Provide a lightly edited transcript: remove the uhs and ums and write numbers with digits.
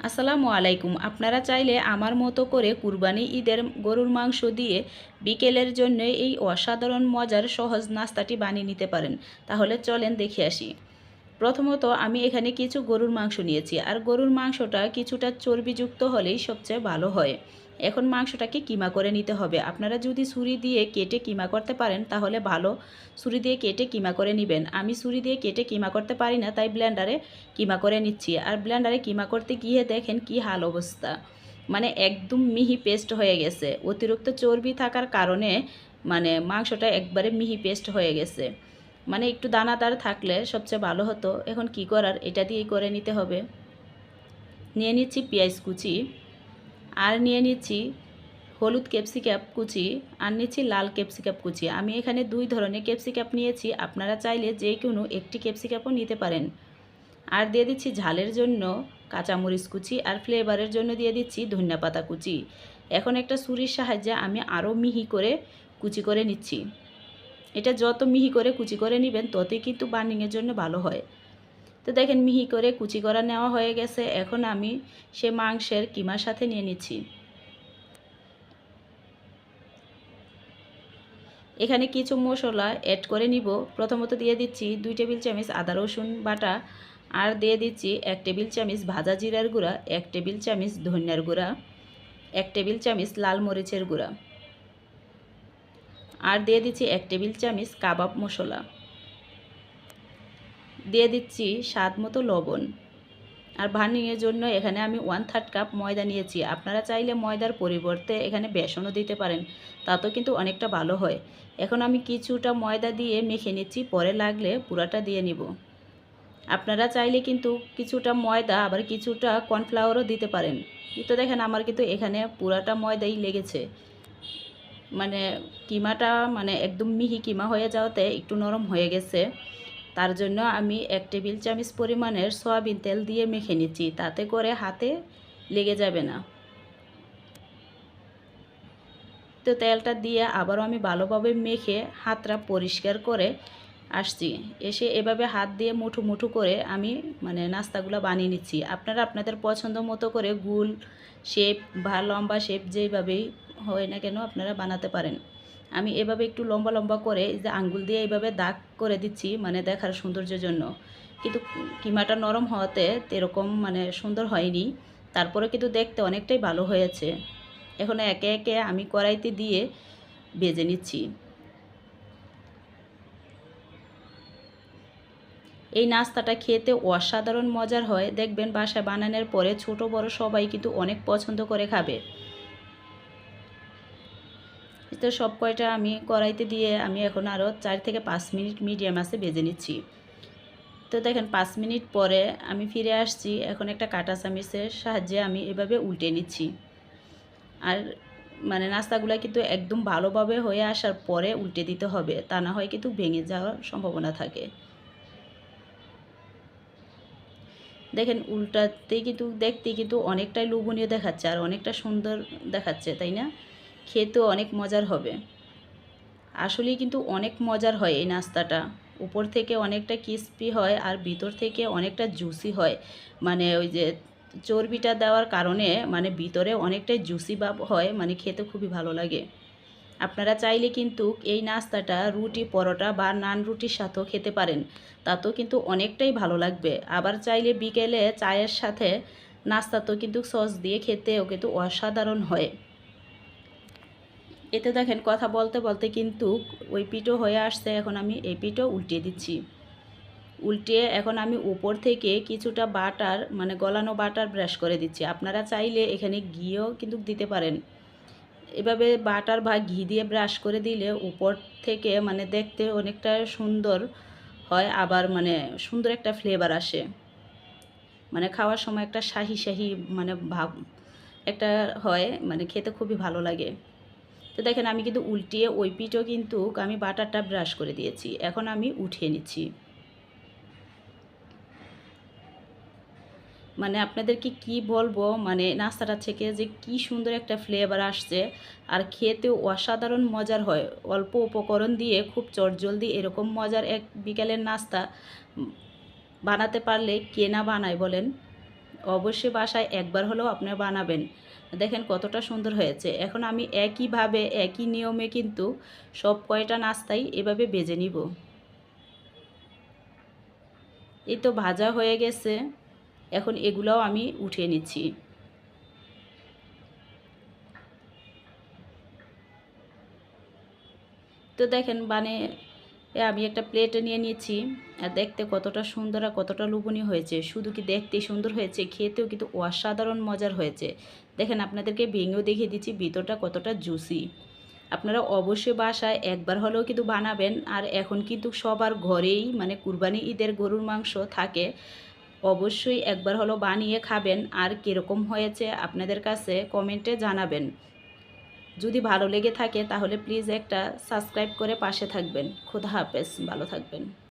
আসসালামু আলাইকুম। আপনারা চাইলে আমার মতো করে কুরবানি ঈদের গরুর মাংস দিয়ে বিকেলের জন্য এই অসাধারণ মজার সহজ নাস্তাটি বানিয়ে নিতে পারেন। তাহলে চলেন দেখে আসি। প্রথমত আমি এখানে কিছু গরুর মাংস নিয়েছি, আর গরুর মাংসটা কিছুটা চর্বিযুক্ত হলেই সবচেয়ে ভালো হয়। এখন মাংসটাকে কিমা করে নিতে হবে। আপনারা যদি ছুরি দিয়ে কেটে কিমা করতে পারেন তাহলে ভালো, ছুরি দিয়ে কেটে কিমা করে নেবেন। আমি ছুরি দিয়ে কেটে কিমা করতে পারি না, তাই ব্লেন্ডারে কিমা করে নিচ্ছি। আর ব্লেন্ডারে কিমা করতে গিয়ে দেখেন কি হাল অবস্থা, মানে একদম মিহি পেস্ট হয়ে গেছে। অতিরিক্ত চর্বি থাকার কারণে মানে মাংসটা একবারে মিহি পেস্ট হয়ে গেছে। মানে একটু দানাদার থাকলে সবচেয়ে ভালো হতো। এখন কি করার, এটা দিয়েই করে নিতে হবে। নিয়ে নিচ্ছি পেঁয়াজ কুচি, আর নিয়ে নিচ্ছি হলুদ ক্যাপসিকাম কুচি, আর নিচ্ছি লাল ক্যাপসিকাম কুচি। আমি এখানে 2 ধরনের ক্যাপসিকাম নিয়েছি, আপনারা চাইলে যে কোনো একটি ক্যাপসিকামও নিতে পারেন। আর দিয়ে দিচ্ছি ঝালের জন্য কাঁচামরিচ কুচি, আর ফ্লেভারের জন্য দিয়ে দিচ্ছি ধনিয়াপাতা কুচি। এখন একটা ছুরির সাহায্যে আমি আরও মিহি করে কুচি করে নিচ্ছি। এটা যত মিহি করে কুচি করে নেবেন ততই কিন্তু বার্নিংয়ের জন্য ভালো হয়। তো দেখেন মিহি করে কুচি করা নেওয়া হয়ে গেছে। এখন আমি সে মাংসের কিমার সাথে নিয়ে নিচ্ছি। এখানে কিছু মশলা অ্যাড করে নিব। প্রথমত দিয়ে দিচ্ছি 2 টেবিল চামচ আদা রসুন বাটা, আর দিয়ে দিচ্ছি 1 টেবিল চামচ ভাজা জিরার গুঁড়া, 1 টেবিল চামচ ধনিয়ার গুঁড়া, 1 টেবিল চামচ লাল মরিচের গুঁড়া, আর দিয়ে দিচ্ছি 1 টেবিল চামচ কাবাব মশলা, দিয়ে দিচ্ছি স্বাদ মতো লবণ। আর বার্নিংয়ের জন্য এখানে আমি 1/3 কাপ ময়দা নিয়েছি। আপনারা চাইলে ময়দার পরিবর্তে এখানে বেসনও দিতে পারেন, তাতেও কিন্তু অনেকটা ভালো হয়। এখন আমি কিছুটা ময়দা দিয়ে মেখে নিচ্ছি, পরে লাগলে পুরাটা দিয়ে নিব। আপনারা চাইলে কিন্তু কিছুটা ময়দা আবার কিছুটা কর্নফ্লাওয়ারও দিতে পারেন। কিন্তু দেখেন আমার কিন্তু এখানে পুরাটা ময়দাই লেগেছে। মানে কিমাটা মানে একদম মিহি কিমা হয়ে যাওয়াতে একটু নরম হয়ে গেছে। তার জন্য আমি 1 টেবিল চামচ পরিমাণের সয়াবিন তেল দিয়ে মেখে নিচ্ছি, তাতে করে হাতে লেগে যাবে না। তো তেলটা দিয়ে আবারও আমি ভালোভাবে মেখে হাতটা পরিষ্কার করে আসছি। এসে এভাবে হাত দিয়ে মুঠো মুঠো করে আমি মানে নাস্তাগুলো বানিয়ে নিচ্ছি। আপনারা আপনাদের পছন্দ মতো করে গোল শেপ বা লম্বা শেপ যেইভাবেই হয় না কেন আপনারা বানাতে পারেন। আমি এভাবে একটু লম্বা লম্বা করে এই যে আঙ্গুল দিয়ে এইভাবে দাগ করে দিচ্ছি, মানে দেখার সৌন্দর্যের জন্য। কিন্তু কিমাটা নরম হওয়াতে এরকম মানে সুন্দর হয়নি, তারপরে কিন্তু দেখতে অনেকটাই ভালো হয়েছে। এখন একে একে আমি কড়াইতে দিয়ে ভেজে নিচ্ছি। এই নাস্তাটা খেতে অসাধারণ মজার হয়, দেখবেন বাসায় বানানোর পরে ছোট বড় সবাই কিন্তু অনেক পছন্দ করে খাবে। তো সব কয়টা আমি কড়াইতে দিয়ে আমি এখন আরও 4 থেকে 5 মিনিট মিডিয়াম আঁচে ভেজে নিচ্ছি। তো দেখেন 5 মিনিট পরে আমি ফিরে আসছি। এখন একটা কাঁটা চামচের সাহায্যে আমি এভাবে উল্টে নিচ্ছি। আর মানে নাস্তাগুলো কিন্তু একদম ভালোভাবে হয়ে আসার পরে উল্টে দিতে হবে, তা না হয় কিন্তু ভেঙে যাওয়ার সম্ভাবনা থাকে। দেখেন উল্টাতেই কিন্তু দেখতে কিন্তু অনেকটাই লোভনীয় দেখাচ্ছে, আর অনেকটা সুন্দর দেখাচ্ছে, তাই না? খেতেও অনেক মজার হবে। আসলেই কিন্তু অনেক মজার হয় এই নাস্তাটা। উপর থেকে অনেকটা ক্রিস্পি হয় আর ভিতর থেকে অনেকটা জুসি হয়। মানে ওই যে চর্বিটা দেওয়ার কারণে মানে ভিতরে অনেকটাই জুসি ভাব হয়, মানে খেতে খুবই ভালো লাগে। আপনারা চাইলে কিন্তু এই নাস্তাটা রুটি পরোটা বা নান রুটির সাথেও খেতে পারেন, তাতেও কিন্তু অনেকটাই ভালো লাগবে। আবার চাইলে বিকেলে চায়ের সাথে নাস্তাতেও কিন্তু সস দিয়ে খেতেও কিন্তু অসাধারণ হয়। এতে দেখেন কথা বলতে বলতে কিন্তু ওই পিঠও হয়ে আসছে। এখন আমি এই পিঠও উল্টিয়ে দিচ্ছি। উল্টিয়ে এখন আমি উপর থেকে কিছুটা বাটার মানে গলানো বাটার ব্রাশ করে দিচ্ছি। আপনারা চাইলে এখানে ঘিও কিন্তু দিতে পারেন। এভাবে বাটার বা ঘি দিয়ে ব্রাশ করে দিলে উপর থেকে মানে দেখতে অনেকটা সুন্দর হয়, আবার মানে সুন্দর একটা ফ্লেভার আসে। মানে খাওয়ার সময় একটা শাহি শাহি মানে ভাব একটা হয়, মানে খেতে খুবই ভালো লাগে। তো দেখেন আমি কিন্তু উল্টিয়ে ওই পিঠও কিন্তু আমি বাটারটা ব্রাশ করে দিয়েছি। এখন আমি উঠিয়ে নিচ্ছি। মানে আপনাদেরকে কি বলবো, মানে নাস্তাটা থেকে যে কি সুন্দর একটা ফ্লেভার আসছে, আর খেতেও অসাধারণ মজার হয়। অল্প উপকরণ দিয়ে খুব চটজলদি এরকম মজার এক বিকালের নাস্তা বানাতে পারলে কে না বানায় বলেন। অবশ্যই বাসায় একবার হলেও আপনারা বানাবেন। দেখেন কতটা সুন্দর হয়েছে। এখন আমি একইভাবে একই নিয়মে কিন্তু সব কয়টা নাস্তাই এভাবে ভেজে নিব। এই তো ভাজা হয়ে গেছে। এখন এগুলাও আমি উঠিয়ে নিচ্ছি। তো দেখেন আমি একটা প্লেটে নিয়ে নিয়েছি। আর দেখতে কতটা সুন্দর আর কতটা লোভনীয় হয়েছে। শুধু কি দেখতেই সুন্দর হয়েছে, খেতেও কিন্তু অসাধারণ মজার হয়েছে। দেখেন আপনাদেরকে ভেঙেও দেখিয়ে দিচ্ছি ভিতরটা কতটা জুসি। আপনারা অবশ্যই বাসায় একবার হলেও কিন্তু বানাবেন। আর এখন কিন্তু সবার ঘরেই মানে কুরবানি ঈদের গরুর মাংস থাকে। অবশ্যই একবার হলেও বানিয়ে খাবেন। আর কীরকম হয়েছে আপনাদের কাছে কমেন্টে জানাবেন। যদি ভালো লেগে থাকে তাহলে প্লিজ একটা সাবস্ক্রাইব করে পাশে থাকবেন। খোদা হাফেজ, ভালো থাকবেন।